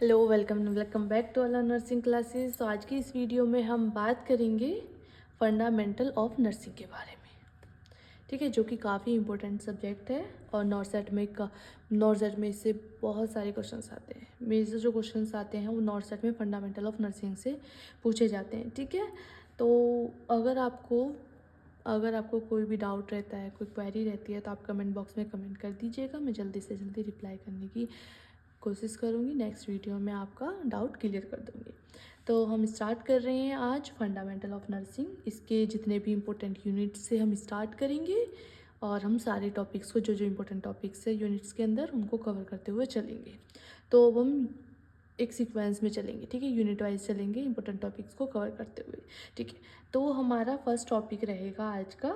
Hello, welcome back to अला nursing classes. तो आज की इस वीडियो में हम बात करेंगे फंडामेंटल ऑफ नर्सिंग के बारे में। ठीक है, जो कि काफ़ी इंपॉर्टेंट सब्जेक्ट है और नॉर्सेट में इससे बहुत सारे क्वेश्चंस आते हैं। मेजर जो क्वेश्चंस आते हैं वो नॉर्सेट में फंडामेंटल ऑफ नर्सिंग से पूछे जाते हैं। ठीक है, तो अगर आपको कोई भी डाउट रहता है, कोई क्वेरी रहती है, तो आप कमेंट बॉक्स में कमेंट कर दीजिएगा। मैं जल्दी से जल्दी रिप्लाई करने की कोशिश करूँगी। नेक्स्ट वीडियो में आपका डाउट क्लियर कर दूँगी। तो हम स्टार्ट कर रहे हैं आज फंडामेंटल ऑफ नर्सिंग। इसके जितने भी इम्पोर्टेंट यूनिट्स से हम स्टार्ट करेंगे और हम सारे टॉपिक्स को, जो जो इम्पोर्टेंट टॉपिक्स है यूनिट्स के अंदर, उनको कवर करते हुए चलेंगे। तो अब हम एक सीक्वेंस में चलेंगे। ठीक है, यूनिट वाइज चलेंगे इंपॉर्टेंट टॉपिक्स को कवर करते हुए। ठीक है, तो हमारा फर्स्ट टॉपिक रहेगा आज का,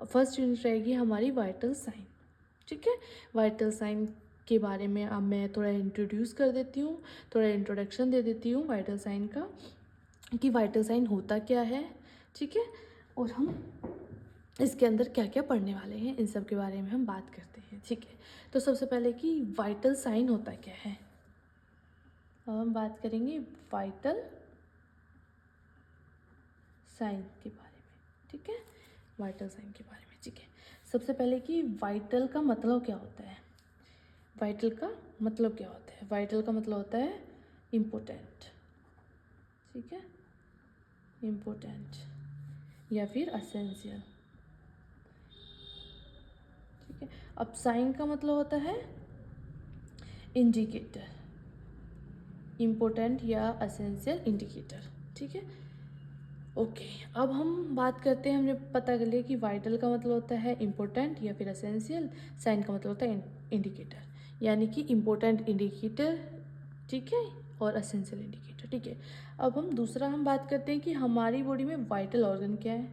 फर्स्ट यूनिट रहेगी हमारी वाइटल साइन। ठीक है, वाइटल साइन के बारे में अब मैं थोड़ा इंट्रोड्यूस कर देती हूँ, थोड़ा इंट्रोडक्शन दे देती हूँ वाइटल साइन का, कि वाइटल साइन होता क्या है। ठीक है, और हम इसके अंदर क्या क्या पढ़ने वाले हैं, इन सब के बारे में हम बात करते हैं। ठीक है, तो सबसे पहले कि वाइटल साइन होता क्या है। अब हम बात करेंगे वाइटल साइन के बारे में। ठीक है, वाइटल साइन के बारे में। ठीक है, सबसे पहले कि वाइटल का मतलब क्या होता है। वाइटल का मतलब क्या होता है? वाइटल का मतलब होता है इम्पोर्टेंट। ठीक है, इम्पोर्टेंट या फिर असेंशियल। ठीक है, अब साइन का मतलब होता है इंडिकेटर, इम्पोर्टेंट या असेंशियल इंडिकेटर। ठीक है, ओके। अब हम बात करते हैं, हमने पता कर लिया कि वाइटल का मतलब होता है इम्पोर्टेंट या फिर असेंशियल, साइन का मतलब होता है इंडिकेटर, यानी कि इम्पोर्टेंट इंडिकेटर। ठीक है, और असेंशियल इंडिकेटर। ठीक है, अब हम दूसरा बात करते हैं कि हमारी बॉडी में वाइटल ऑर्गन क्या है।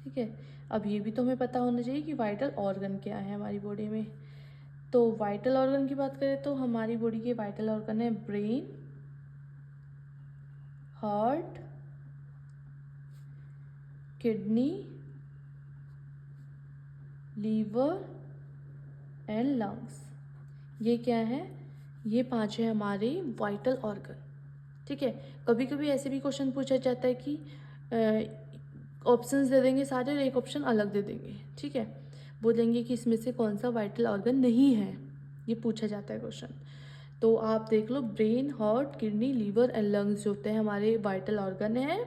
ठीक है, अब ये भी तो हमें पता होना चाहिए कि वाइटल ऑर्गन क्या है हमारी बॉडी में। तो वाइटल ऑर्गन की बात करें तो हमारी बॉडी के वाइटल ऑर्गन है brain, heart, kidney, liver and lungs. ये क्या है? ये पांच है हमारे वाइटल ऑर्गन। ठीक है, कभी कभी ऐसे भी क्वेश्चन पूछा जाता है कि ऑप्शंस दे देंगे सारे और एक ऑप्शन अलग दे देंगे। ठीक है, बोलेंगे कि इसमें से कौन सा वाइटल ऑर्गन नहीं है, ये पूछा जाता है क्वेश्चन। तो आप देख लो, brain, heart, kidney, liver and lungs जो होते हैं हमारे वाइटल ऑर्गन हैं।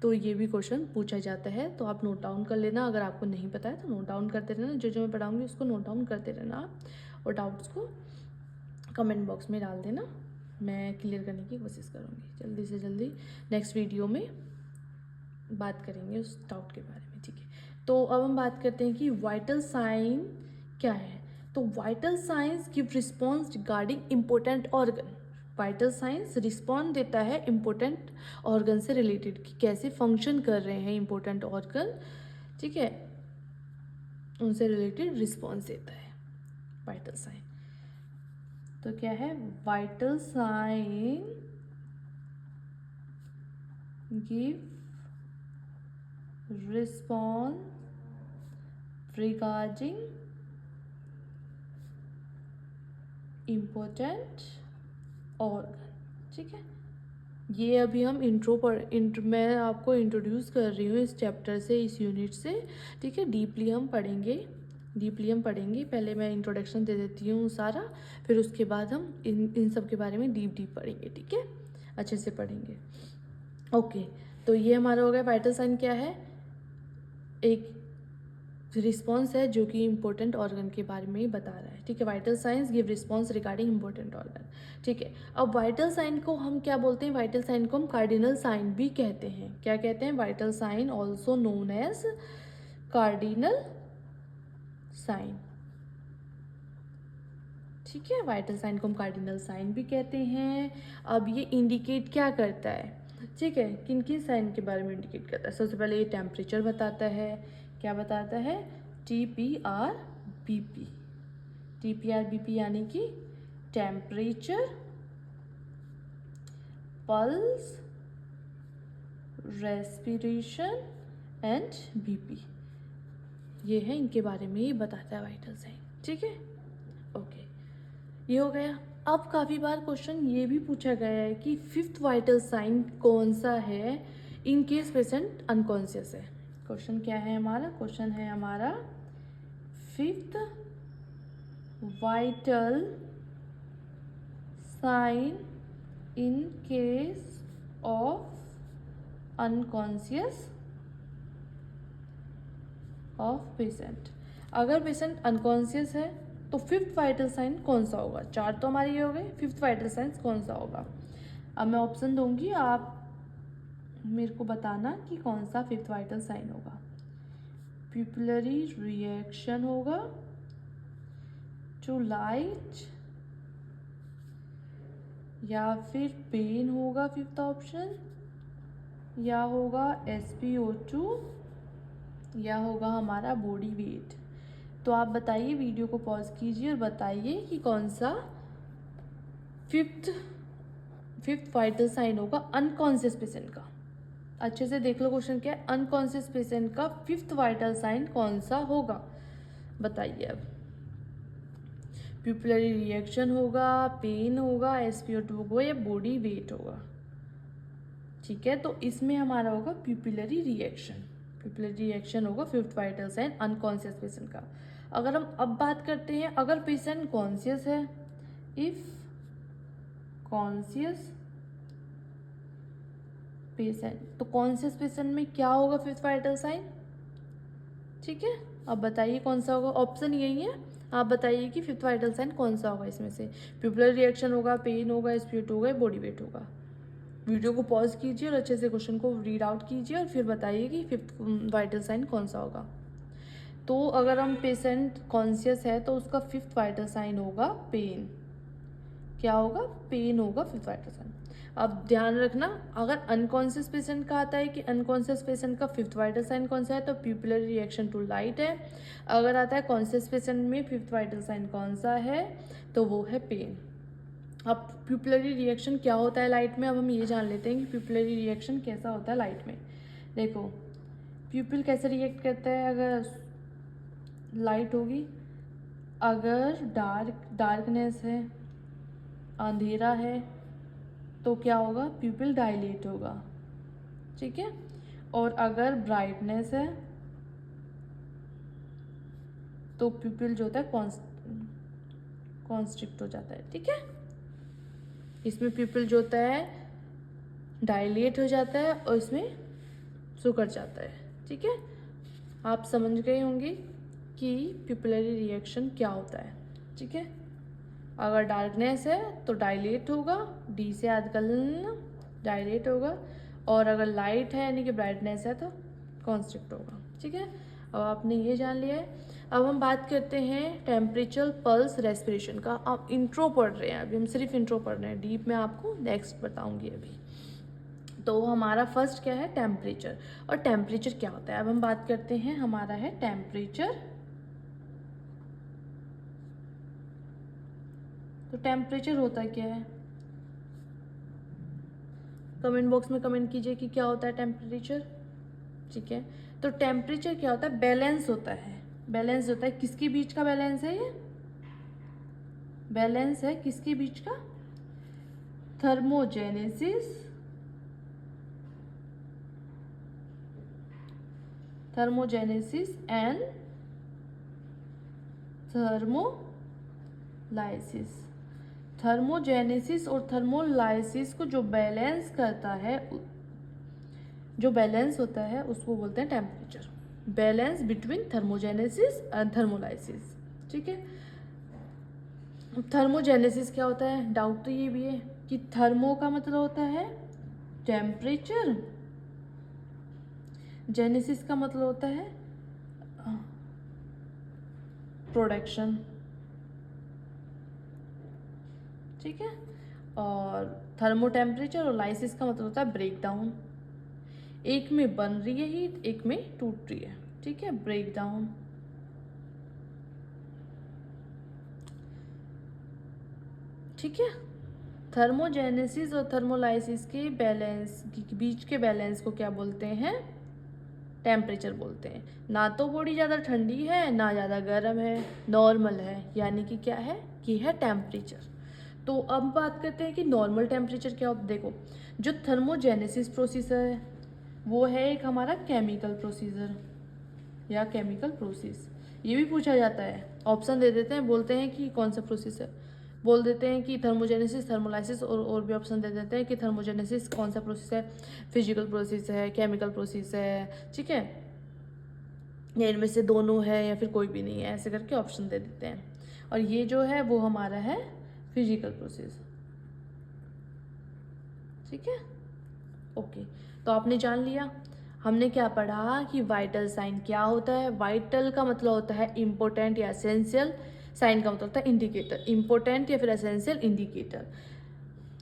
तो ये भी क्वेश्चन पूछा जाता है, तो आप नोट डाउन कर लेना। अगर आपको नहीं पता है तो नोट डाउन करते रहना, जो जो मैं पढ़ाऊँगी उसको नोट डाउन करते रहना आप, और डाउट्स को कमेंट बॉक्स में डाल देना। मैं क्लियर करने की कोशिश करूँगी जल्दी से जल्दी। नेक्स्ट वीडियो में बात करेंगे उस डाउट के बारे में। ठीक है, तो अब हम बात करते हैं कि वाइटल साइन क्या है। तो vital science give response regarding important organ. Vital science respond देता है इम्पोर्टेंट ऑर्गन से रिलेटेड, कि कैसे फंक्शन कर रहे हैं इम्पोर्टेंट ऑर्गन। ठीक है, उनसे रिलेटेड रिस्पॉन्स देता है वाइटल साइन। तो क्या है? Vital sign give response regarding important organ. ठीक है, ये अभी हम मैं आपको इंट्रोड्यूस कर रही हूँ इस चैप्टर से, इस यूनिट से। ठीक है, डीपली हम पढ़ेंगे। पहले मैं इंट्रोडक्शन दे देती हूँ सारा, फिर उसके बाद हम इन सब के बारे में डीप पढ़ेंगे। ठीक है, अच्छे से पढ़ेंगे। ओके, तो ये हमारा हो गया वाइटल साइन क्या है, एक रिस्पॉन्स है जो कि इंपॉर्टेंट ऑर्गन के बारे में ही बता रहा है। ठीक है, vital science give response regarding important organ. ठीक है, अब वाइटल साइन को हम क्या बोलते हैं? वाइटल साइन को हम कार्डिनल साइन भी कहते हैं। क्या कहते हैं? Vital sign also known as cardinal sign. ठीक है, वाइटल साइन को हम कार्डिनल साइन भी कहते हैं। अब ये इंडिकेट क्या करता है? ठीक है, किन किन साइन के बारे में इंडिकेट करता है? सबसे पहले ये टेम्परेचर बताता है। क्या बताता है? TPR-BP। TPR-BP यानी कि temperature, pulse, respiration and BP। ये है, इनके बारे में ये बताता है वाइटल साइन। ठीक है, ओके, ये हो गया। अब काफ़ी बार क्वेश्चन ये भी पूछा गया है कि फिफ्थ वाइटल साइन कौन सा है इन केस पेशेंट अनकॉन्शियस है। क्वेश्चन क्या है हमारा? क्वेश्चन है हमारा fifth vital sign in case of unconscious of patient. अगर पेशेंट अनकॉन्शियस है तो फिफ्थ वाइटल साइन कौन सा होगा? चार तो हमारे ये हो गए, फिफ्थ वाइटल साइन कौन सा होगा? अब मैं ऑप्शन दूंगी, आप मेरे को बताना कि कौन सा फिफ्थ वाइटल साइन होगा। प्यूपिलरी रिएक्शन होगा टू लाइट, या फिर पेन होगा फिफ्थ ऑप्शन, या होगा SpO2, या होगा हमारा बॉडी वेट। तो आप बताइए, वीडियो को पॉज कीजिए और बताइए कि कौन सा फिफ्थ वाइटल साइन होगा अनकॉन्शियस पेशेंट का। अच्छे से देख लो क्वेश्चन क्या है, अनकॉन्शियस पेशेंट का फिफ्थ वाइटल साइन कौन सा होगा? बताइए अब। प्यूपिलरी रिएक्शन होगा, पेन होगा, SpO2 होगा, या बॉडी वेट होगा? ठीक है, तो इसमें हमारा होगा प्यूपिलरी रिएक्शन। प्यूपिलरी रिएक्शन होगा fifth vital sign unconscious patient का। अगर हम अब बात करते हैं, अगर पेशेंट कॉन्शियस है, इफ कॉन्शियस पेशेंट, तो कॉन्शियस पेशेंट में क्या होगा फिफ्थ वाइटल साइन? ठीक है, अब बताइए कौन सा होगा। ऑप्शन यही है, आप बताइए कि फिफ्थ वाइटल साइन कौन सा होगा इसमें से। प्यूपिलर रिएक्शन होगा, पेन होगा, SpO2 होगा, बॉडी वेट होगा। वीडियो को पॉज कीजिए और अच्छे से क्वेश्चन को रीड आउट कीजिए और फिर बताइए कि फिफ्थ वाइटल साइन कौन सा होगा। तो अगर हम पेशेंट कॉन्शियस है तो उसका फिफ्थ वाइटल साइन होगा पेन। क्या होगा? पेन होगा फिफ्थ वाइटल साइन। अब ध्यान रखना, अगर अनकॉन्शियस पेशेंट का आता है कि अनकॉन्शियस पेशेंट का फिफ्थ वाइटल साइन कौन सा है, तो प्यूपिलर रिएक्शन टू लाइट है। अगर आता है कॉन्शियस पेशेंट में फिफ्थ वाइटल साइन कौन सा है, तो वो है पेन। अब प्यूपिलरी रिएक्शन क्या होता है लाइट में, अब हम ये जान लेते हैं कि प्यूपिलरी रिएक्शन कैसा होता है लाइट में। देखो, प्यूपिल कैसे रिएक्ट करता है अगर लाइट होगी? अगर डार्कनेस है, अंधेरा है, तो क्या होगा? प्यूपिल डायलेट होगा। ठीक है, और अगर ब्राइटनेस है तो प्यूपिल जो होता है कॉन्स्ट्रिक्ट हो जाता है। ठीक है, इसमें प्यूपिल जो होता है डायलेट हो जाता है और इसमें सिकुड़ जाता है। ठीक है, आप समझ गए होंगे कि प्यूपिलरी रिएक्शन क्या होता है। ठीक है, अगर डार्कनेस है तो डायलेट होगा, डी से याद कर लेना, डायलेट होगा, और अगर लाइट है यानी कि ब्राइटनेस है तो कॉन्स्ट्रिक्ट होगा। ठीक है, अब आपने ये जान लिया है। अब हम बात करते हैं टेम्परेचर, पल्स, रेस्पिरेशन का। आप इंट्रो पढ़ रहे हैं, अभी हम सिर्फ इंट्रो पढ़ रहे हैं, डीप में आपको नेक्स्ट बताऊंगी अभी। तो हमारा फर्स्ट क्या है? टेम्परेचर। और टेम्परेचर क्या होता है? अब हम बात करते हैं, हमारा है टेम्परेचर। तो टेम्परेचर होता क्या है? कमेंट बॉक्स में कमेंट कीजिए कि क्या होता है टेम्परेचर। ठीक है, तो टेम्परेचर क्या होता है? बैलेंस होता है। बैलेंस होता है, किसके बीच का बैलेंस है ये? बैलेंस है किसके बीच का? Thermogenesis and thermolysis. थर्मोजेनेसिस और थर्मोलाइसिस को जो बैलेंस करता है, जो बैलेंस होता है, उसको बोलते हैं temperature. Balance between thermogenesis and thermolysis. ठीक है, थर्मोजेनेसिस क्या होता है? डाउट तो ये भी है कि थर्मो का मतलब होता है टेम्परेचर, जेनेसिस का मतलब होता है प्रोडक्शन। ठीक है, और थर्मो टेम्परेचर और लाइसिस का मतलब होता है ब्रेक डाउन। एक में बन रही है हीट, एक में टूट रही है। ठीक है, ब्रेक डाउन। ठीक है, थर्मोजेनेसिस और थर्मोलाइसिस के बैलेंस के बीच के बैलेंस को क्या बोलते हैं? टेम्परेचर बोलते हैं। ना तो बॉडी ज़्यादा ठंडी है ना ज़्यादा गर्म है, नॉर्मल है, यानी कि क्या है? ये है टेम्परेचर। तो अब बात करते हैं कि नॉर्मल टेम्परेचर क्या होता है। देखो, जो थर्मोजेनेसिस प्रोसीजर है वो है एक हमारा केमिकल प्रोसीजर या केमिकल प्रोसेस। ये भी पूछा जाता है, ऑप्शन दे देते हैं, बोलते हैं कि कौन सा प्रोसेस है, बोल देते हैं कि थर्मोजेनेसिस, थर्मोलाइसिस, और भी ऑप्शन दे देते हैं कि थर्मोजेनेसिस कौन सा प्रोसेस है, फिजिकल प्रोसेस है, केमिकल प्रोसेस है, ठीक है, या इनमें से दोनों है या फिर कोई भी नहीं है, ऐसे करके ऑप्शन दे देते हैं। और ये जो है वो हमारा है फिजिकल प्रोसेस, ठीक है। ओके, तो आपने जान लिया हमने क्या पढ़ा कि वाइटल साइन क्या होता है। वाइटल का मतलब होता है इम्पोर्टेंट या एसेंशियल, साइन का मतलब होता है इंडिकेटर, इम्पोर्टेंट या फिर एसेंशियल इंडिकेटर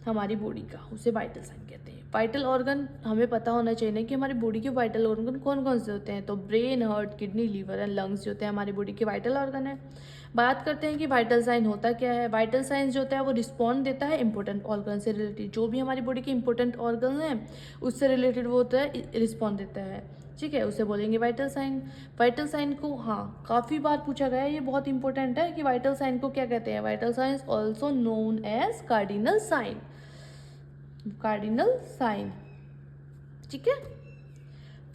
हमारी बॉडी का, उसे वाइटल साइन कहते हैं। वाइटल ऑर्गन हमें पता होना चाहिए कि हमारी बॉडी के वाइटल ऑर्गन कौन कौन से होते हैं। तो brain, heart, kidney, liver and lungs जो होते हैं हमारी बॉडी के वाइटल ऑर्गन है। बात करते हैं कि वाइटल साइन होता क्या है। वाइटल साइन जो होता है वो रिस्पॉन्ड देता है इंपॉर्टेंट ऑर्गन से रिलेटेड, जो भी हमारी बॉडी के इंपॉर्टेंट ऑर्गन हैं उससे रिलेटेड वो होता है, रिस्पॉन्ड देता है, ठीक है, उसे बोलेंगे वाइटल साइन। वाइटल साइन को हाँ काफ़ी बार पूछा गया है, ये बहुत इंपॉर्टेंट है कि वाइटल साइन को क्या कहते हैं। Vital sign also known as cardinal sign, cardinal sign, ठीक है।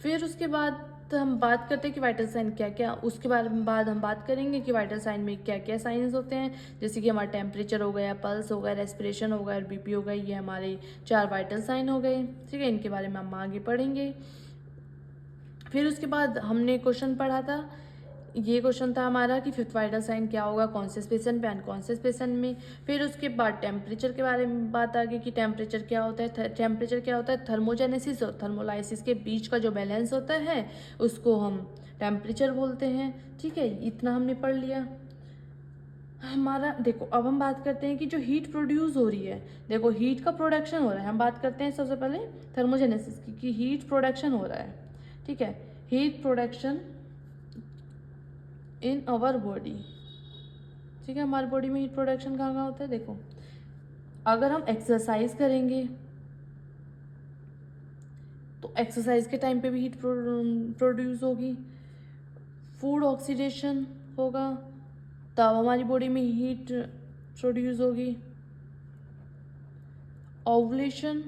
फिर उसके बाद हम बात करते हैं कि वाइटल साइन क्या क्या, उसके बाद हम बात करेंगे कि वाइटल साइन में क्या क्या साइंस होते हैं, जैसे कि हमारा टेम्परेचर हो गया, पल्स हो गया, रेस्पिरेशन हो गया और बीपी हो गया। ये हमारे 4 वाइटल साइन हो गए, ठीक है, इनके बारे में हम आगे पढ़ेंगे। फिर उसके बाद हमने क्वेश्चन पढ़ा था, ये क्वेश्चन था हमारा कि फिफ्थ वाइटल साइन क्या होगा, कौन से पेशेंट पे, कौन से पेशेंट में। फिर उसके बाद टेम्परेचर के बारे में बात आ गई कि टेम्परेचर क्या होता है। टेम्परेचर क्या होता है, थर्मोजेनेसिस और थर्मोलाइसिस के बीच का जो बैलेंस होता है उसको हम टेम्परेचर बोलते हैं, ठीक है। इतना हमने पढ़ लिया हमारा। देखो अब हम बात करते हैं कि जो हीट प्रोड्यूस हो रही है, देखो हीट का प्रोडक्शन हो रहा है। हम बात करते हैं सबसे पहले थर्मोजेनेसिस की, कि हीट प्रोडक्शन हो रहा है, ठीक है, heat production in our body, ठीक है। हमारी बॉडी में हीट प्रोडक्शन कहाँ कहाँ होता है, देखो अगर हम एक्सरसाइज करेंगे तो एक्सरसाइज के टाइम पे भी हीट प्रोड्यूस होगी। फूड ऑक्सीडेशन होगा तब हमारी बॉडी में हीट प्रोड्यूस होगी। Ovulation,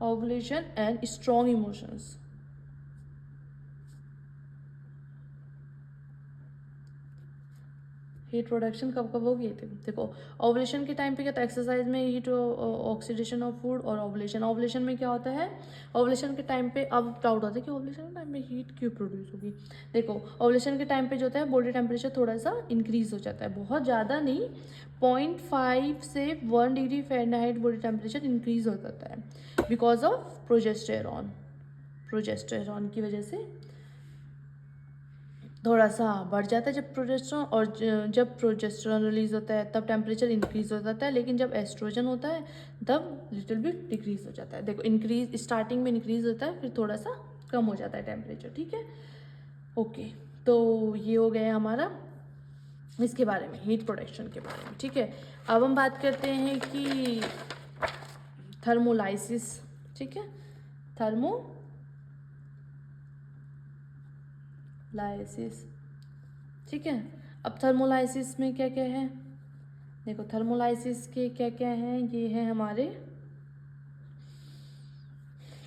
ovulation and strong emotions, heat production कब कब होगी। देखो ओवुलेशन के टाइम पे क्या, तो एक्सरसाइज में हीट ऑक्सीडेशन ऑफ फूड, और ओवुलेशन में क्या होता है, ओवुलेशन के टाइम पे अब डाउट होता है कि ओवुलेशन के टाइम पे हीट क्यों प्रोड्यूस होगी। देखो ओवुलेशन के टाइम पे जो होता है बॉडी टेम्परेचर थोड़ा सा इंक्रीज हो जाता है, बहुत ज़्यादा नहीं, 0.5 से 1 degree Fahrenheit body temperature increase हो जाता है बिकॉज ऑफ प्रोजेस्टेरॉन, प्रोजेस्टेरॉन की वजह से थोड़ा सा बढ़ जाता है जब प्रोजेस्टेरॉन, और जब प्रोजेस्टेरॉन रिलीज होता है तब टेम्परेचर इंक्रीज हो जाता है, लेकिन जब एस्ट्रोजन होता है तब लिटिल बिट डिक्रीज हो जाता है। देखो इंक्रीज स्टार्टिंग में इंक्रीज होता है, फिर थोड़ा सा कम हो जाता है टेम्परेचर, ठीक है। ओके, तो ये हो गया हमारा इसके बारे में, हीट प्रोडक्शन के बारे में, ठीक है। अब हम बात करते हैं कि थर्मोलाइसिस, ठीक है, थर्मोलाइसिस, ठीक है। अब थर्मोलाइसिस में क्या क्या है, देखो थर्मोलाइसिस के क्या क्या हैं, ये है हमारे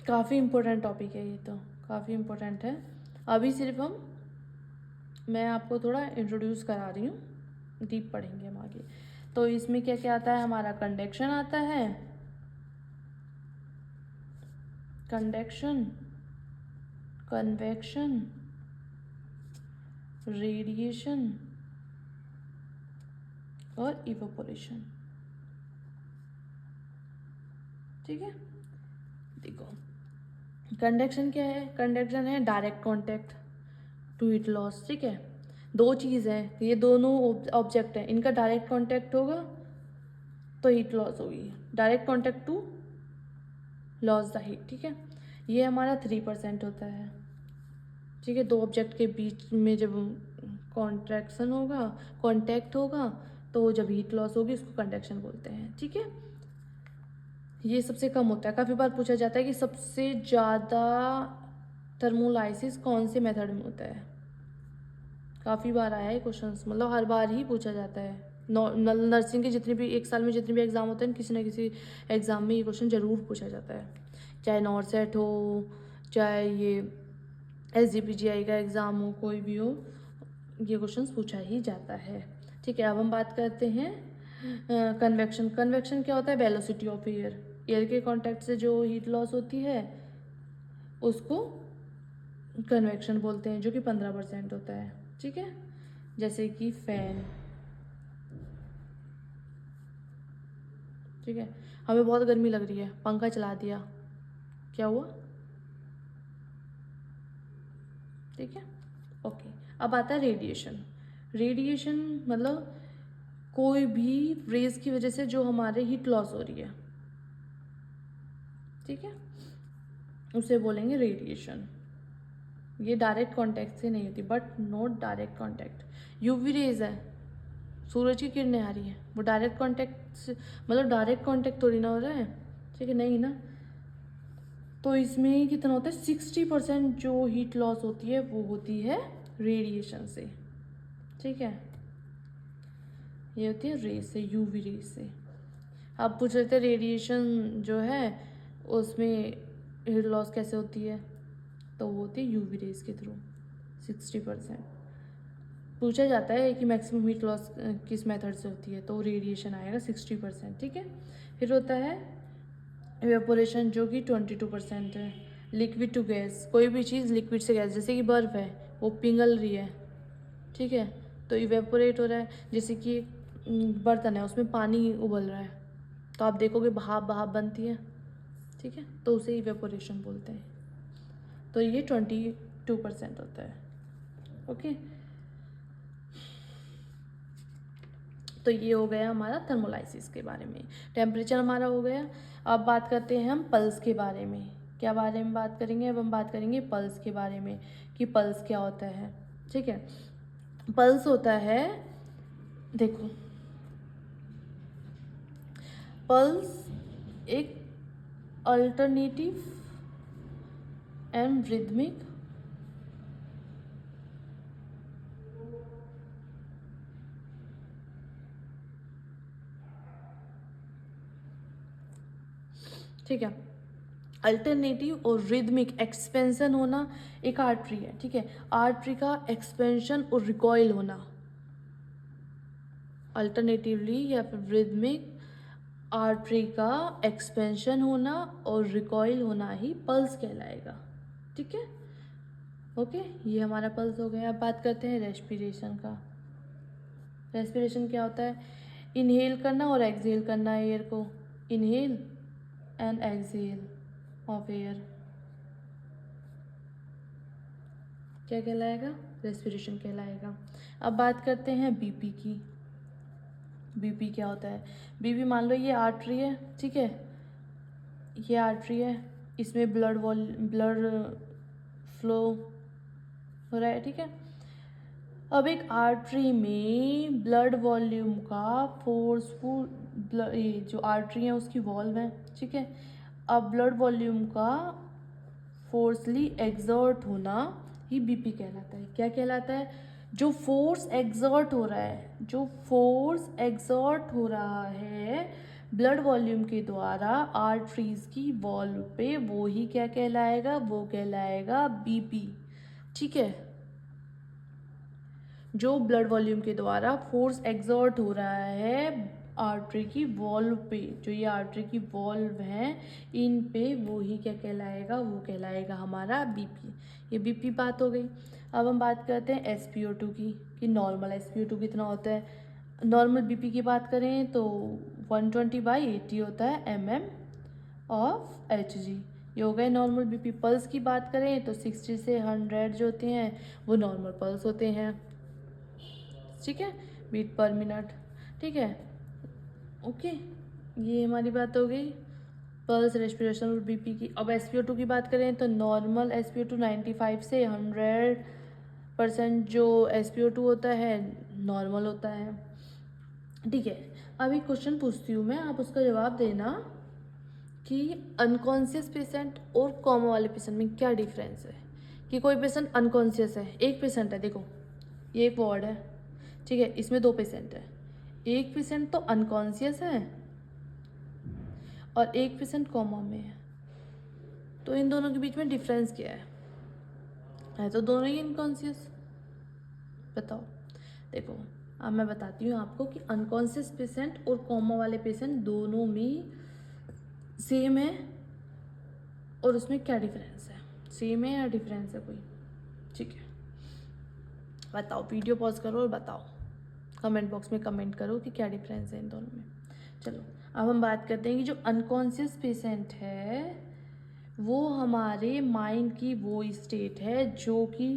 काफ़ी इम्पोर्टेंट टॉपिक है, ये तो काफ़ी इम्पोर्टेंट है। अभी सिर्फ मैं आपको थोड़ा इंट्रोड्यूस करा रही हूँ, डीप पढ़ेंगे हम आगे। तो इसमें क्या क्या आता है, हमारा कंडक्शन आता है, कंडक्शन, कन्वेक्शन, रेडिएशन और इवेपोरेशन, ठीक है। देखो कंडक्शन क्या है, कंडक्शन है direct contact to heat loss, ठीक है। दो चीज़ है, ये दोनों ऑब्जेक्ट हैं, इनका डायरेक्ट कांटेक्ट होगा तो हीट लॉस होगी, direct contact to loss the heat, ठीक है। ये हमारा 3% होता है, ठीक है। दो ऑब्जेक्ट के बीच में जब कॉन्ट्रैक्शन होगा, कांटेक्ट होगा, तो जब हीट लॉस होगी उसको कंडक्शन बोलते हैं, ठीक है। ये सबसे कम होता है, काफ़ी बार पूछा जाता है कि सबसे ज़्यादा थर्मोलाइसिस कौन से मेथड में होता है, काफ़ी बार आया है क्वेश्चन, मतलब हर बार ही पूछा जाता है। नर्सिंग के जितने भी एक साल में जितने भी एग्ज़ाम होते हैं किसी ना किसी एग्ज़ाम में ये क्वेश्चन ज़रूर पूछा जाता है, चाहे नॉर्सेट हो, चाहे ये SGPGI का एग्ज़ाम हो, कोई भी हो, ये क्वेश्चन पूछा ही जाता है। ठीक है, अब हम बात करते हैं कन्वेक्शन। कन्वेक्शन क्या होता है? वेलोसिटी ऑफ एयर, एयर के कांटेक्ट से जो हीट लॉस होती है उसको कन्वेक्शन बोलते हैं, जो कि 15% होता है। ठीक है, जैसे कि फैन। ठीक है, हमें बहुत गर्मी लग रही है, पंखा चला दिया, क्या हुआ? ठीक है, ओके। अब आता है रेडिएशन। रेडिएशन मतलब कोई भी रेज की वजह से जो हमारे हीट लॉस हो रही है, ठीक है, उसे बोलेंगे रेडिएशन। ये डायरेक्ट कांटेक्ट से नहीं होती, but not direct contact. UV rays है, सूरज की किरणें आ रही है, वो डायरेक्ट कांटेक्ट से, मतलब डायरेक्ट कांटेक्ट थोड़ी ना हो रहा है, ठीक है, नहीं ना। तो इसमें कितना होता है? 60% जो हीट लॉस होती है वो होती है रेडिएशन से। ठीक है, ये होती है रेज से, यूवी रेज से। आप पूछ रहे थे रेडिएशन जो है उसमें हीट लॉस कैसे होती है, तो वो होती है यूवी रेज के थ्रू। 60% पूछा जाता है कि मैक्सिमम हीट लॉस किस मेथड से होती है, तो रेडिएशन आएगा 60%। ठीक है, फिर होता है इवेपोरेशन, जो कि 22% है। लिक्विड टू गैस, कोई भी चीज़ लिक्विड से गैस, जैसे कि बर्फ़ है वो पिघल रही है, ठीक है, तो इवेपोरेट हो रहा है। जैसे कि बर्तन है उसमें पानी उबल रहा है, तो आप देखोगे भाप भाप बनती है, ठीक है, तो उसे इवेपोरेशन बोलते हैं। तो ये 22% होता है। ओके, तो ये हो गया हमारा थर्मोलाइसिस के बारे में। टेम्परेचर हमारा हो गया। अब बात करते हैं हम पल्स के बारे में। क्या बारे में बात करेंगे? अब हम बात करेंगे पल्स के बारे में, कि पल्स क्या होता है। ठीक है, पल्स होता है, देखो, पल्स एक अल्टरनेटिव एंड रिदमिक ठीक है, अल्टरनेटिव और रिदमिक एक्सपेंशन होना एक आर्टरी है। ठीक है, आर्टरी का एक्सपेंशन और रिकॉइल होना, अल्टरनेटिवली या फिर रिदमिक आर्टरी का एक्सपेंशन होना और रिकॉइल होना ही पल्स कहलाएगा। ठीक है, ओके, ये हमारा पल्स हो गया। अब बात करते हैं रेस्पिरेशन का। रेस्पिरेशन क्या होता है? इनहेल करना और एक्सहेल करना एयर को, inhale and exhale of air, क्या कहलाएगा? रेस्पिरेशन कहलाएगा। अब बात करते हैं बीपी की। बीपी क्या होता है? बीपी, मान लो ये आर्टरी है, ठीक है, ये आर्टरी है, इसमें ब्लड फ्लो हो रहा है, ठीक है। अब एक आर्टरी में ब्लड वॉल्यूम का फोर्सफुल, ये जो आर्टरी है उसकी वॉल्व है, ठीक है, अब ब्लड वॉल्यूम का फोर्सली एग्जर्ट होना ही बीपी कहलाता है। क्या कहलाता है? जो फोर्स एग्जर्ट हो रहा है, जो फोर्स एग्जर्ट हो रहा है ब्लड वॉल्यूम के द्वारा आर्टरीज की वॉल्व पे, वो ही क्या कहलाएगा? वो कहलाएगा बीपी। ठीक है, जो ब्लड वॉल्यूम के द्वारा फोर्स एग्जर्ट हो रहा है आर्टरी की वॉल्व पे, जो ये आर्टरी की वॉल्व है इन पे, वो ही क्या कहलाएगा? वो कहलाएगा हमारा बीपी। ये बीपी बात हो गई। अब हम बात करते हैं SpO2 की, कि नॉर्मल SpO2 कितना होता है। नॉर्मल बीपी की बात करें तो 120/80 होता है mm ऑफ Hg, ये हो गए नॉर्मल बीपी। पल्स की बात करें तो 60 से 100 जो होते हैं वो नॉर्मल पल्स होते हैं, ठीक है, बीट पर मिनट। ठीक है, ओके, ये हमारी बात हो गई पल्स, रेस्पिरेशन और बीपी की। अब SpO2 की बात करें तो नॉर्मल SpO2 95 से 100% जो SpO2 होता है नॉर्मल होता है। ठीक है, अब एक क्वेश्चन पूछती हूँ मैं, आप उसका जवाब देना कि अनकॉन्शियस पेशेंट और कोमा वाले पेशेंट में क्या डिफरेंस है। कि कोई पेशेंट अनकॉन्शियस है, एक पेशेंट है, देखो ये एक वार्ड है, ठीक है, इसमें 2 पेशेंट है, एक पेशेंट तो अनकॉन्शियस है और एक पेशेंट कोमा में है। तो इन दोनों के बीच में डिफरेंस क्या है तो दोनों ही अनकॉन्शियस। बताओ, देखो अब मैं बताती हूँ आपको कि अनकॉन्शियस पेशेंट और कोमा वाले पेशेंट दोनों में सेम है और उसमें क्या डिफरेंस है, सेम है या डिफरेंस है कोई, ठीक है बताओ, वीडियो पॉज करो और बताओ, कमेंट बॉक्स में कमेंट करो कि क्या डिफरेंस है इन दोनों में। चलो अब हम बात करते हैं कि जो अनकॉन्शियस पेशेंट है वो हमारे माइंड की वो स्टेट है जो कि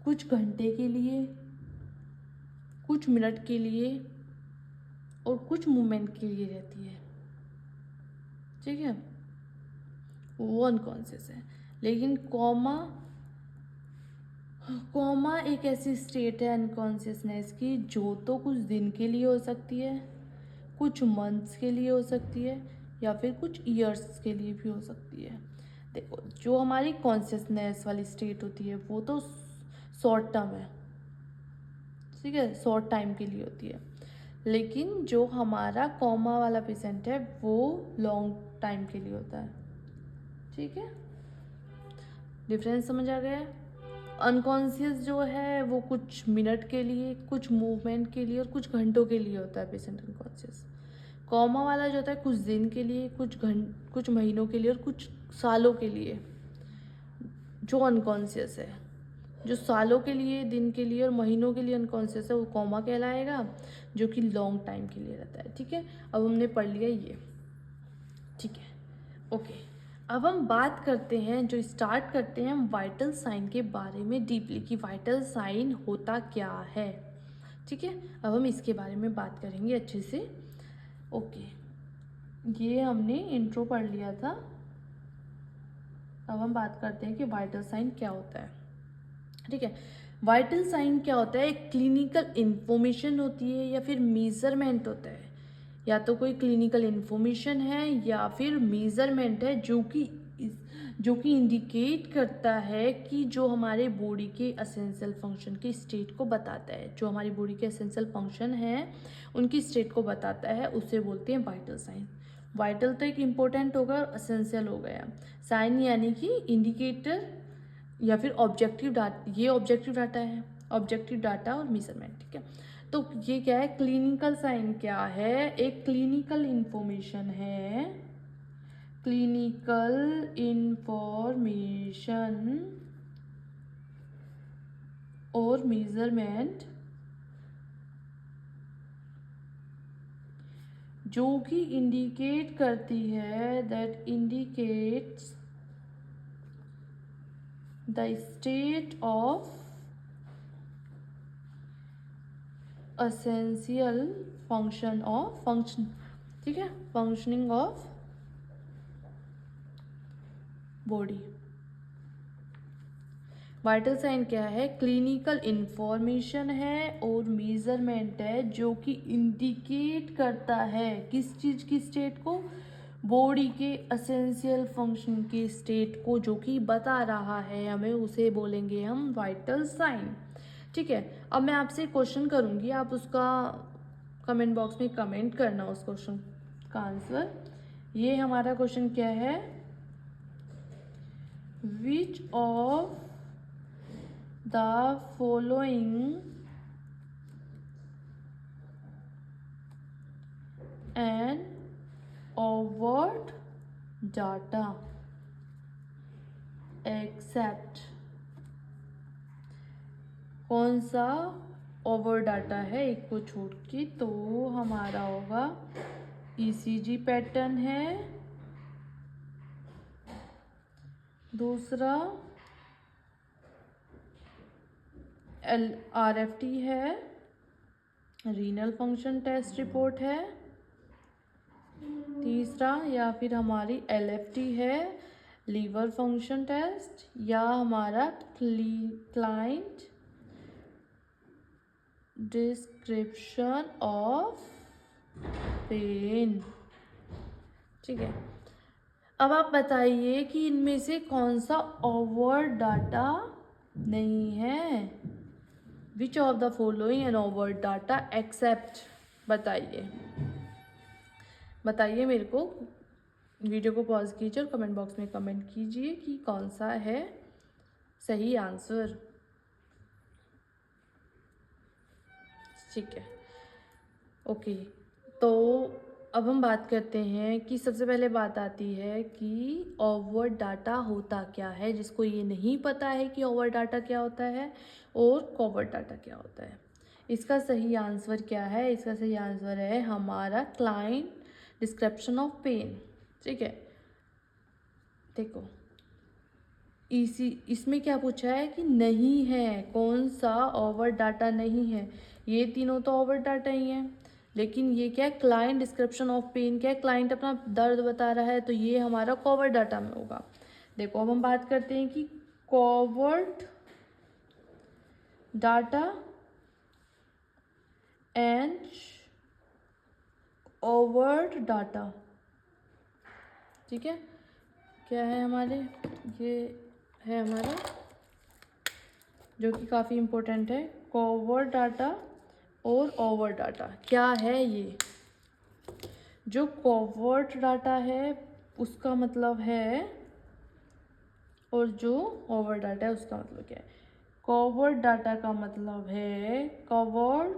कुछ घंटे के लिए, कुछ मिनट के लिए और कुछ मोमेंट के लिए रहती है, ठीक है, वो अनकॉन्शियस है। लेकिन कोमा एक ऐसी स्टेट है अनकॉन्शियसनेस की जो तो कुछ दिन के लिए हो सकती है, कुछ मंथ्स के लिए हो सकती है या फिर कुछ ईयर्स के लिए भी हो सकती है। देखो जो हमारी कॉन्शियसनेस वाली स्टेट होती है वो तो शॉर्ट टर्म है, ठीक है, शॉर्ट टाइम के लिए होती है, लेकिन जो हमारा कोमा वाला पेशेंट है वो लॉन्ग टाइम के लिए होता है, ठीक है, डिफरेंस समझ आ गया है। अनकॉन्शियस जो है वो कुछ मिनट के लिए, कुछ मूवमेंट के लिए और कुछ घंटों के लिए होता है पेशेंट अनकॉन्शियस। कोमा वाला जो होता है कुछ दिन के लिए, कुछ महीनों के लिए और कुछ सालों के लिए। जो अनकॉन्शियस है, जो सालों के लिए, दिन के लिए और महीनों के लिए अनकॉन्शियस है वो कोमा कहलाएगा, जो कि लॉन्ग टाइम के लिए रहता है, ठीक है। अब हमने पढ़ लिया ये, ठीक है, ओके। अब हम बात करते हैं, जो स्टार्ट करते हैं हम वाइटल साइन के बारे में डीपली, कि वाइटल साइन होता क्या है, ठीक है। अब हम इसके बारे में बात करेंगे अच्छे से, ओके। ये हमने इंट्रो पढ़ लिया था, अब हम बात करते हैं कि वाइटल साइन क्या होता है, ठीक है। वाइटल साइन क्या होता है, एक क्लिनिकल इन्फॉर्मेशन होती है या फिर मेजरमेंट होता है, या तो कोई क्लिनिकल इन्फॉर्मेशन है या फिर मेजरमेंट है जो कि इंडिकेट करता है कि जो हमारे बॉडी के एसेंशियल फंक्शन की स्टेट को बताता है, जो हमारी बॉडी के एसेंशियल फंक्शन है उनकी स्टेट को बताता है, उसे बोलते हैं वाइटल साइन। वाइटल तो एक इम्पोर्टेंट होगा और एसेंशियल हो गया, साइन यानी कि इंडिकेटर या फिर ऑब्जेक्टिव डाटा, ये ऑब्जेक्टिव डाटा है, ऑब्जेक्टिव डाटा और मेजरमेंट, ठीक है। तो ये क्या है, क्लिनिकल साइन क्या है, एक क्लिनिकल इंफॉर्मेशन है, क्लिनिकल इंफॉर्मेशन और मेजरमेंट जो कि इंडिकेट करती है, that indicates the state of essential function, ठीक है, functioning of body. Vital sign क्या है, क्लिनिकल इंफॉर्मेशन है और मेजरमेंट है जो कि इंडिकेट करता है किस चीज़ की स्टेट को, बॉडी के एसेंशियल फंक्शन की स्टेट को, जो कि बता रहा है हमें, उसे बोलेंगे हम वाइटल साइन, ठीक है। अब मैं आपसे क्वेश्चन करूँगी, आप उसका कमेंट बॉक्स में कमेंट करना उस क्वेश्चन का आंसर। ये हमारा क्वेश्चन क्या है, which of the following and overt data except, कौन सा ओवर डाटा है एक को छोड़ के, तो हमारा होगा ईसीजी पैटर्न है, दूसरा RFT है, रीनल फंक्शन टेस्ट रिपोर्ट है, तीसरा या फिर हमारी LFT है, लीवर फंक्शन टेस्ट, या हमारा क्लाइंट डिस्क्रिप्शन ऑफ पेन, ठीक है। अब आप बताइए कि इनमें से कौन सा ओवर डाटा नहीं है, which of the following an over data except, बताइए बताइए मेरे को। वीडियो को पॉज कीजिए और कमेंट बॉक्स में कमेंट कीजिए कि कौन सा है सही आंसर। ठीक है, ओके। तो अब हम बात करते हैं कि सबसे पहले बात आती है कि ओवर डाटा होता क्या है, जिसको ये नहीं पता है कि ओवर डाटा क्या होता है और कॉवर्ट डाटा क्या होता है। इसका सही आंसर क्या है? इसका सही आंसर है हमारा क्लाइंट डिस्क्रिप्शन ऑफ पेन। ठीक है, देखो इसमें क्या पूछा है कि नहीं है, कौन सा ओवर डाटा नहीं है। ये तीनों तो ओवर डाटा ही हैं, लेकिन ये क्या है, क्लाइंट डिस्क्रिप्शन ऑफ पेन क्या है, क्लाइंट अपना दर्द बता रहा है, तो ये हमारा कॉवर्ट डाटा में होगा। देखो अब हम बात करते हैं कि कॉवर्ट डाटा एंड ओवर्ट डाटा। ठीक है, क्या है हमारे, ये है हमारा जो कि काफ़ी इम्पोर्टेंट है, कॉवर्ट डाटा और ओवर डाटा। क्या है ये? जो कॉवर्ट डाटा है उसका मतलब है, और जो ओवर डाटा है उसका मतलब क्या है। कॉवर्ट डाटा का मतलब है कवर्ड,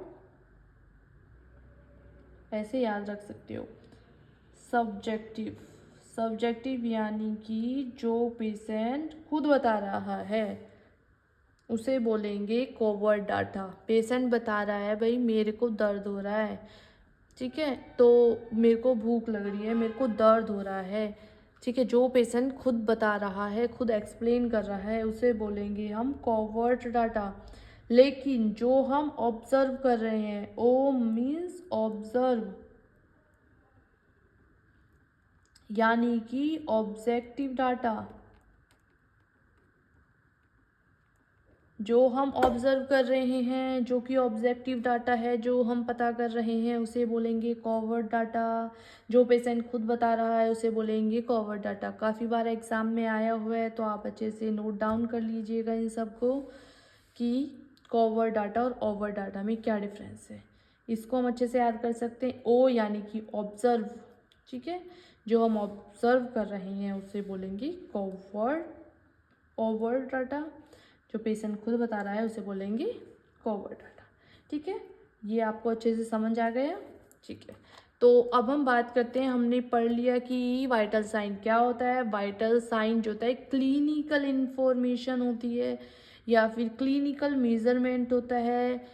ऐसे याद रख सकते हो, सब्जेक्टिव। सब्जेक्टिव यानी कि जो पेशेंट खुद बता रहा है उसे बोलेंगे कॉवर्ट डाटा। पेशेंट बता रहा है भाई मेरे को दर्द हो रहा है, ठीक है, तो मेरे को भूख लग रही है, मेरे को दर्द हो रहा है, ठीक है, जो पेशेंट खुद बता रहा है, खुद एक्सप्लेन कर रहा है, उसे बोलेंगे हम कॉवर्ट डाटा। लेकिन जो हम ऑब्जर्व कर रहे हैं, ओ मीन्स ऑब्जर्व, यानी कि ऑब्जेक्टिव डाटा। जो हम ऑब्जर्व कर रहे हैं, जो कि ऑब्जेक्टिव डाटा है, जो हम पता कर रहे हैं, उसे बोलेंगे कॉवर्ट डाटा। जो पेशेंट खुद बता रहा है उसे बोलेंगे कॉवर्ट डाटा। काफ़ी बार एग्जाम में आया हुआ है, तो आप अच्छे से नोट डाउन कर लीजिएगा इन सबको कि कॉवर्ट डाटा और ओवर डाटा में क्या डिफरेंस है। इसको हम अच्छे से याद कर सकते हैं। ओ यानी कि ऑब्जर्व, ठीक है, जो हम ऑब्जर्व कर रहे हैं उसे बोलेंगे कॉवर्ट। ओवर डाटा, जो पेशेंट खुद बता रहा है उसे बोलेंगे कॉवर्ट डाटा। ठीक है, ये आपको अच्छे से समझ आ गया। ठीक है, तो अब हम बात करते हैं, हमने पढ़ लिया कि वाइटल साइन क्या होता है। वाइटल साइन जो होता है क्लिनिकल इंफॉर्मेशन होती है या फिर क्लिनिकल मेजरमेंट होता है,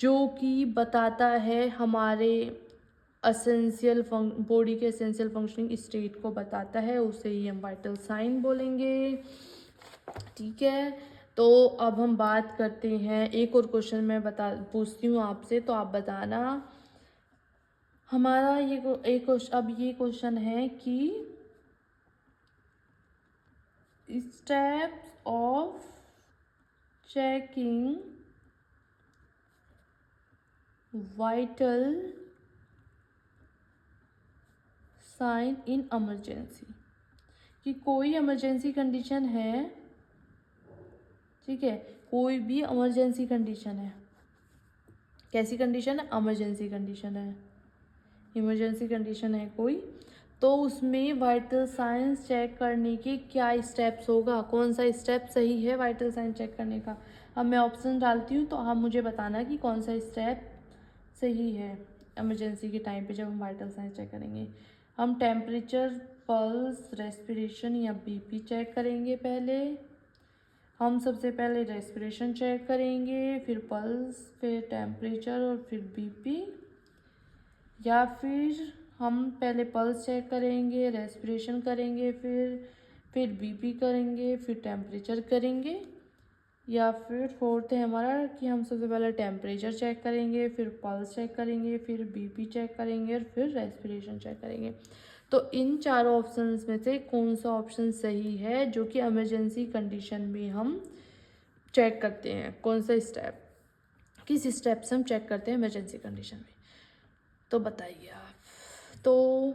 जो कि बताता है हमारे असेंशियल बॉडी के एसेंशियल फंक्शनिंग स्टेट को बताता है, उसे ही हम वाइटल साइन बोलेंगे। ठीक है, तो अब हम बात करते हैं, एक और क्वेश्चन मैं पूछती हूँ आपसे, तो आप बताना। हमारा अब ये क्वेश्चन है कि steps of checking vital sign in emergency, कि कोई इमरजेंसी कंडीशन है, ठीक है, कोई भी इमरजेंसी कंडीशन है। कैसी कंडीशन है? इमरजेंसी कंडीशन है, इमरजेंसी कंडीशन है कोई, तो उसमें वाइटल साइंस चेक करने के क्या स्टेप्स होगा, कौन सा स्टेप सही है वाइटल साइंस चेक करने का। अब मैं ऑप्शन डालती हूँ, तो आप मुझे बताना कि कौन सा स्टेप सही है इमरजेंसी के टाइम पे जब हम वाइटल साइंस चेक करेंगे। हम टेम्परेचर, पल्स, रेस्पिरेशन या बीपी चेक करेंगे पहले। हम सबसे पहले रेस्पिरेशन चेक करेंगे, फिर पल्स, फिर टेम्परेचर और फिर बीपी, या फिर हम पहले पल्स चेक करेंगे, रेस्पिरेशन करेंगे, फिर बीपी करेंगे, फिर टेम्परेचर करेंगे, या फिर फोर्थ है हमारा कि हम सबसे पहले टेम्परेचर चेक करेंगे, फिर पल्स चेक करेंगे, फिर बीपी चेक करेंगे और फिर रेस्पिरेशन चेक करेंगे। तो इन चारों ऑप्शंस में से कौन सा ऑप्शन सही है जो कि इमरजेंसी कंडीशन में हम चेक करते हैं, कौन सा स्टेप, किस स्टेप से हम चेक करते हैं इमरजेंसी कंडीशन में, तो बताइए आप। तो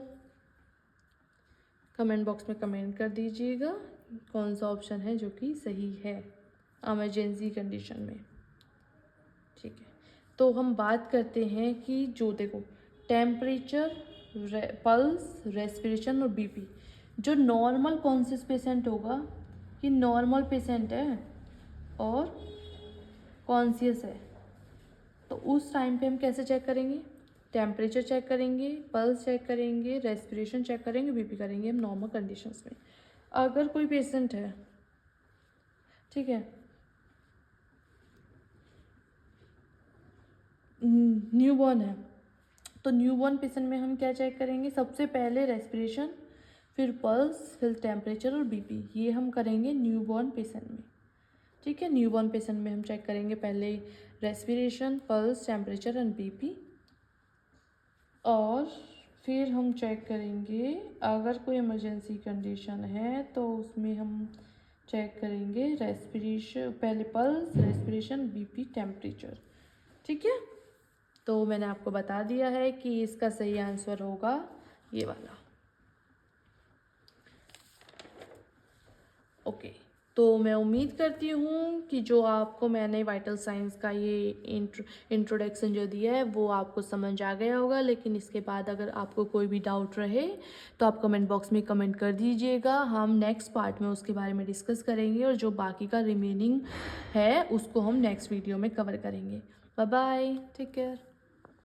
कमेंट बॉक्स में कमेंट कर दीजिएगा कौन सा ऑप्शन है जो कि सही है इमरजेंसी कंडीशन में। ठीक है, तो हम बात करते हैं कि जो देखो टेम्परेचर, पल्स, रेस्पिरेशन और बीपी, जो नॉर्मल कॉन्शियस पेशेंट होगा, ये नॉर्मल पेशेंट है और कॉन्शियस है, तो उस टाइम पे हम कैसे चेक करेंगे? टेम्परेचर चेक करेंगे, पल्स चेक करेंगे, रेस्पिरेशन चेक करेंगे, बीपी करेंगे हम नॉर्मल कंडीशंस में। अगर कोई पेशेंट है, ठीक है, न्यूबॉर्न है, तो न्यूबॉर्न पेशेंट में हम क्या चेक करेंगे? सबसे पहले रेस्पिरेशन, फिर पल्स, फिर टेम्परेचर और बीपी, ये हम करेंगे न्यूबॉर्न पेशेंट में। ठीक है, न्यूबॉर्न पेशेंट में हम चेक करेंगे पहले respiration, pulse, temperature and BP, और फिर हम चेक करेंगे अगर कोई इमरजेंसी कंडीशन है तो उसमें हम चेक करेंगे रेस्पिरेशन, पहले पल्स, रेस्पिरेशन, बीपी, टेम्परेचर। ठीक है, तो मैंने आपको बता दिया है कि इसका सही आंसर होगा ये वाला। ओके, तो मैं उम्मीद करती हूँ कि जो आपको मैंने वाइटल साइंस का ये इंट्रोडक्शन जो दिया है वो आपको समझ आ गया होगा। लेकिन इसके बाद अगर आपको कोई भी डाउट रहे तो आप कमेंट बॉक्स में कमेंट कर दीजिएगा। हम नेक्स्ट पार्ट में उसके बारे में डिस्कस करेंगे और जो बाकी का रिमेनिंग है उसको हम नेक्स्ट वीडियो में कवर करेंगे। Bye bye, take care.